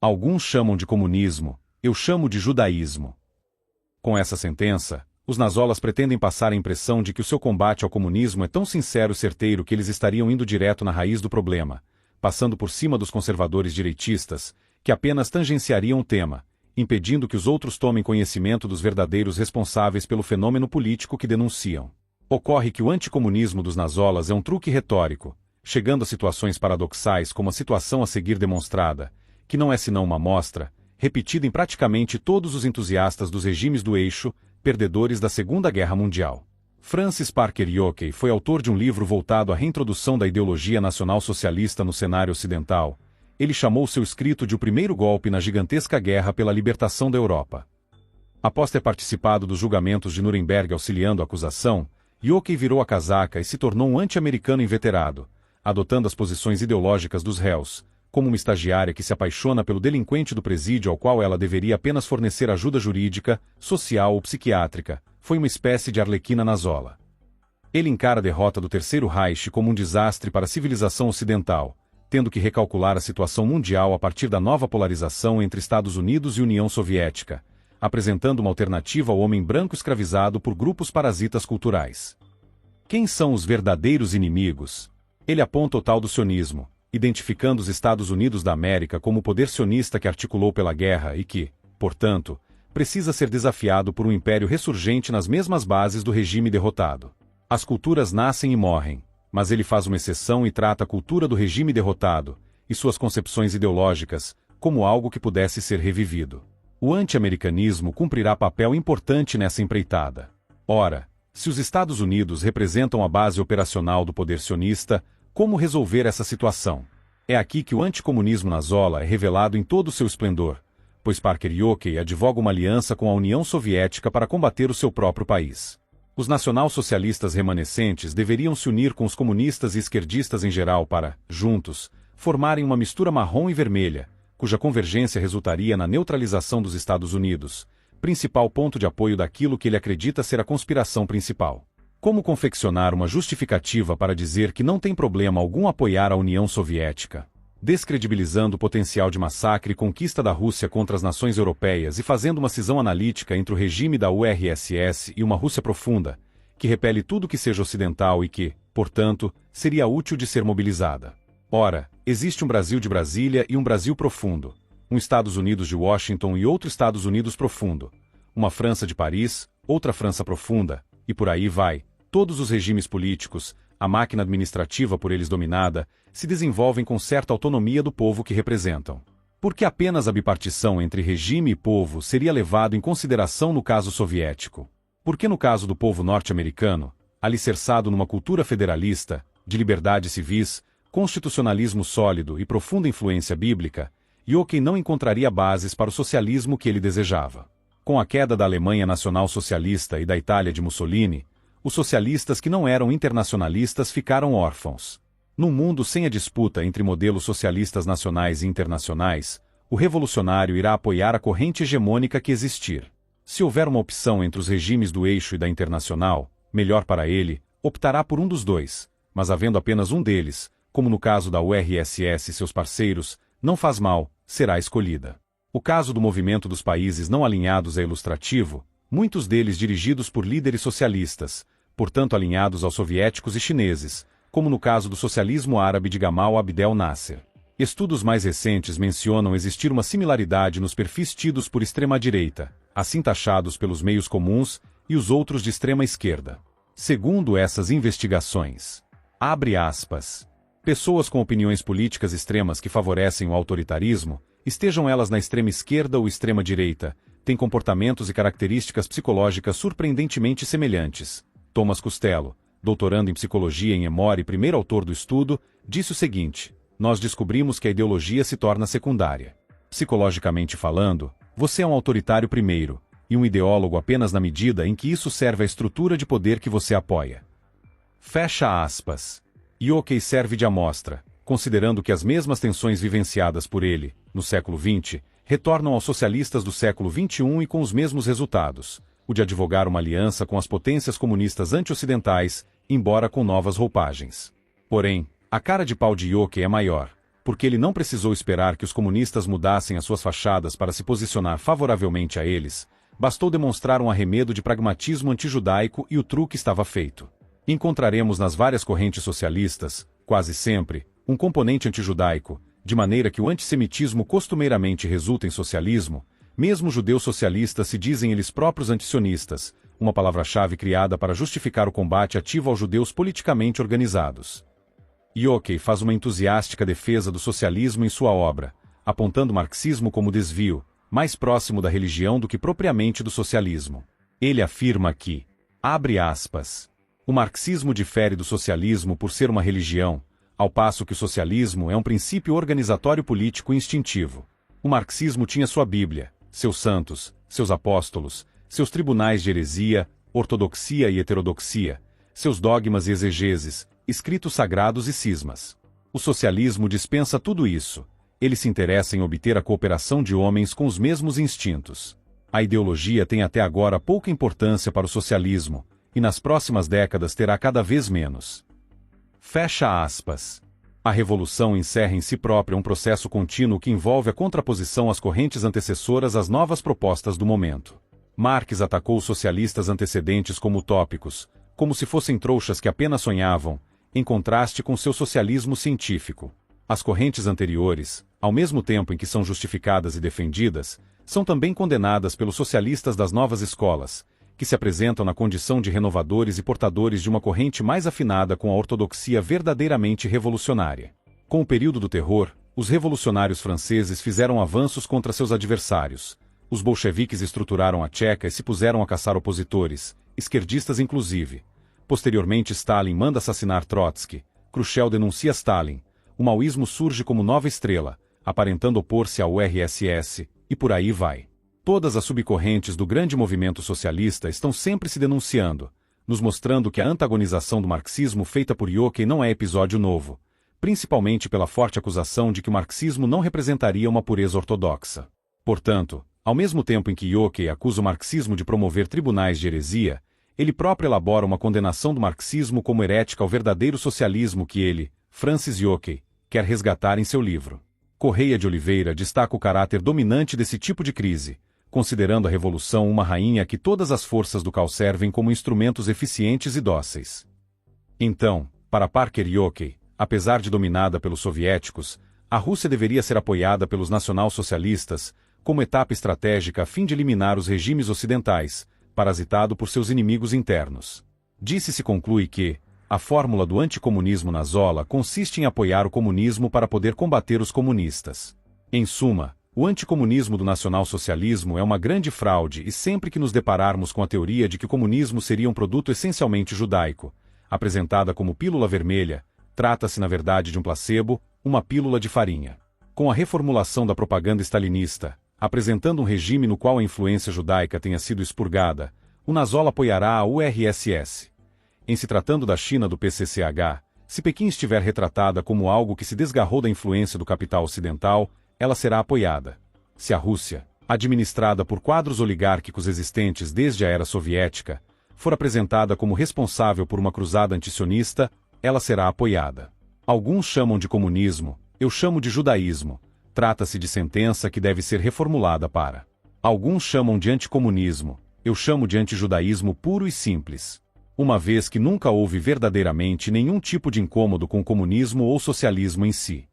Alguns chamam de comunismo, eu chamo de judaísmo. Com essa sentença, os nazolas pretendem passar a impressão de que o seu combate ao comunismo é tão sincero e certeiro que eles estariam indo direto na raiz do problema, passando por cima dos conservadores direitistas, que apenas tangenciariam o tema, impedindo que os outros tomem conhecimento dos verdadeiros responsáveis pelo fenômeno político que denunciam. Ocorre que o anticomunismo dos nazolas é um truque retórico, chegando a situações paradoxais como a situação a seguir demonstrada, que não é senão uma amostra, repetida em praticamente todos os entusiastas dos regimes do eixo, perdedores da Segunda Guerra Mundial. Francis Parker Yockey foi autor de um livro voltado à reintrodução da ideologia nacional-socialista no cenário ocidental. Ele chamou seu escrito de o primeiro golpe na gigantesca guerra pela libertação da Europa. Após ter participado dos julgamentos de Nuremberg auxiliando a acusação, Yockey virou a casaca e se tornou um anti-americano inveterado, adotando as posições ideológicas dos réus, como uma estagiária que se apaixona pelo delinquente do presídio ao qual ela deveria apenas fornecer ajuda jurídica, social ou psiquiátrica. Foi uma espécie de Arlequina nazola. Ele encara a derrota do Terceiro Reich como um desastre para a civilização ocidental, tendo que recalcular a situação mundial a partir da nova polarização entre Estados Unidos e União Soviética, apresentando uma alternativa ao homem branco escravizado por grupos parasitas culturais. Quem são os verdadeiros inimigos? Ele aponta o tal do sionismo, identificando os Estados Unidos da América como o poder sionista que articulou pela guerra e que, portanto, precisa ser desafiado por um império ressurgente nas mesmas bases do regime derrotado. As culturas nascem e morrem, mas ele faz uma exceção e trata a cultura do regime derrotado, e suas concepções ideológicas, como algo que pudesse ser revivido. O anti-americanismo cumprirá papel importante nessa empreitada. Ora, se os Estados Unidos representam a base operacional do poder sionista, como resolver essa situação? É aqui que o anticomunismo nazola é revelado em todo o seu esplendor, pois Parker Yockey advoga uma aliança com a União Soviética para combater o seu próprio país. Os nacional-socialistas remanescentes deveriam se unir com os comunistas e esquerdistas em geral para, juntos, formarem uma mistura marrom e vermelha, cuja convergência resultaria na neutralização dos Estados Unidos, principal ponto de apoio daquilo que ele acredita ser a conspiração principal. Como confeccionar uma justificativa para dizer que não tem problema algum apoiar a União Soviética, descredibilizando o potencial de massacre e conquista da Rússia contra as nações europeias e fazendo uma cisão analítica entre o regime da URSS e uma Rússia profunda, que repele tudo que seja ocidental e que, portanto, seria útil de ser mobilizada. Ora, existe um Brasil de Brasília e um Brasil profundo, um Estados Unidos de Washington e outro Estados Unidos profundo, uma França de Paris, outra França profunda, e por aí vai. Todos os regimes políticos, a máquina administrativa por eles dominada, se desenvolvem com certa autonomia do povo que representam. Porque apenas a bipartição entre regime e povo seria levado em consideração no caso soviético? Porque no caso do povo norte-americano, alicerçado numa cultura federalista, de liberdades civis, constitucionalismo sólido e profunda influência bíblica, Yockey não encontraria bases para o socialismo que ele desejava. Com a queda da Alemanha nacional-socialista e da Itália de Mussolini, os socialistas que não eram internacionalistas ficaram órfãos. Num mundo sem a disputa entre modelos socialistas nacionais e internacionais, o revolucionário irá apoiar a corrente hegemônica que existir. Se houver uma opção entre os regimes do eixo e da internacional, melhor para ele, optará por um dos dois, mas havendo apenas um deles, como no caso da URSS e seus parceiros, não faz mal, será escolhida. O caso do movimento dos países não alinhados é ilustrativo, muitos deles dirigidos por líderes socialistas, portanto alinhados aos soviéticos e chineses, como no caso do socialismo árabe de Gamal Abdel Nasser. Estudos mais recentes mencionam existir uma similaridade nos perfis tidos por extrema-direita, assim taxados pelos meios comuns, e os outros de extrema-esquerda. Segundo essas investigações, abre aspas, pessoas com opiniões políticas extremas que favorecem o autoritarismo, estejam elas na extrema-esquerda ou extrema-direita, têm comportamentos e características psicológicas surpreendentemente semelhantes. Thomas Costello, doutorando em psicologia em Emory e primeiro autor do estudo, disse o seguinte: nós descobrimos que a ideologia se torna secundária. Psicologicamente falando, você é um autoritário primeiro, e um ideólogo apenas na medida em que isso serve à estrutura de poder que você apoia. Fecha aspas. Yockey serve de amostra, considerando que as mesmas tensões vivenciadas por ele, no século XX, retornam aos socialistas do século XXI e com os mesmos resultados, o de advogar uma aliança com as potências comunistas anti-ocidentais, embora com novas roupagens. Porém, a cara de pau de Yockey é maior, porque ele não precisou esperar que os comunistas mudassem as suas fachadas para se posicionar favoravelmente a eles, bastou demonstrar um arremedo de pragmatismo antijudaico e o truque estava feito. Encontraremos nas várias correntes socialistas, quase sempre, um componente antijudaico, de maneira que o antissemitismo costumeiramente resulta em socialismo. Mesmo judeus socialistas se dizem eles próprios antisionistas, uma palavra-chave criada para justificar o combate ativo aos judeus politicamente organizados. Yockey faz uma entusiástica defesa do socialismo em sua obra, apontando o marxismo como desvio, mais próximo da religião do que propriamente do socialismo. Ele afirma que, abre aspas, o marxismo difere do socialismo por ser uma religião, ao passo que o socialismo é um princípio organizatório político instintivo. O marxismo tinha sua Bíblia, seus santos, seus apóstolos, seus tribunais de heresia, ortodoxia e heterodoxia, seus dogmas e exegeses, escritos sagrados e cismas. O socialismo dispensa tudo isso. Ele se interessa em obter a cooperação de homens com os mesmos instintos. A ideologia tem até agora pouca importância para o socialismo, e nas próximas décadas terá cada vez menos. Fecha aspas. A revolução encerra em si própria um processo contínuo que envolve a contraposição às correntes antecessoras às novas propostas do momento. Marx atacou os socialistas antecedentes como utópicos, como se fossem trouxas que apenas sonhavam, em contraste com seu socialismo científico. As correntes anteriores, ao mesmo tempo em que são justificadas e defendidas, são também condenadas pelos socialistas das novas escolas, que se apresentam na condição de renovadores e portadores de uma corrente mais afinada com a ortodoxia verdadeiramente revolucionária. Com o período do terror, os revolucionários franceses fizeram avanços contra seus adversários. Os bolcheviques estruturaram a Tcheca e se puseram a caçar opositores, esquerdistas inclusive. Posteriormente Stalin manda assassinar Trotsky, Khrushchev denuncia Stalin, o maoísmo surge como nova estrela, aparentando opor-se ao URSS, e por aí vai. Todas as subcorrentes do grande movimento socialista estão sempre se denunciando, nos mostrando que a antagonização do marxismo feita por Yockey não é episódio novo, principalmente pela forte acusação de que o marxismo não representaria uma pureza ortodoxa. Portanto, ao mesmo tempo em que Yockey acusa o marxismo de promover tribunais de heresia, ele próprio elabora uma condenação do marxismo como herética ao verdadeiro socialismo que ele, Francis Yockey, quer resgatar em seu livro. Correia de Oliveira destaca o caráter dominante desse tipo de crise, considerando a revolução uma rainha a que todas as forças do caos servem como instrumentos eficientes e dóceis. Então, para Parker Yockey, apesar de dominada pelos soviéticos, a Rússia deveria ser apoiada pelos nacional-socialistas, como etapa estratégica a fim de eliminar os regimes ocidentais, parasitado por seus inimigos internos. Disse-se conclui que a fórmula do anticomunismo na Zola consiste em apoiar o comunismo para poder combater os comunistas. Em suma, o anticomunismo do nacional-socialismo é uma grande fraude e sempre que nos depararmos com a teoria de que o comunismo seria um produto essencialmente judaico, apresentada como pílula vermelha, trata-se na verdade de um placebo, uma pílula de farinha. Com a reformulação da propaganda stalinista, apresentando um regime no qual a influência judaica tenha sido expurgada, o Nazola apoiará a URSS. Em se tratando da China do PCCH, se Pequim estiver retratada como algo que se desgarrou da influência do capital ocidental, ela será apoiada. Se a Rússia, administrada por quadros oligárquicos existentes desde a era soviética, for apresentada como responsável por uma cruzada antisionista, ela será apoiada. Alguns chamam de comunismo, eu chamo de judaísmo. Trata-se de sentença que deve ser reformulada para. Alguns chamam de anticomunismo, eu chamo de antijudaísmo puro e simples. Uma vez que nunca houve verdadeiramente nenhum tipo de incômodo com o comunismo ou socialismo em si.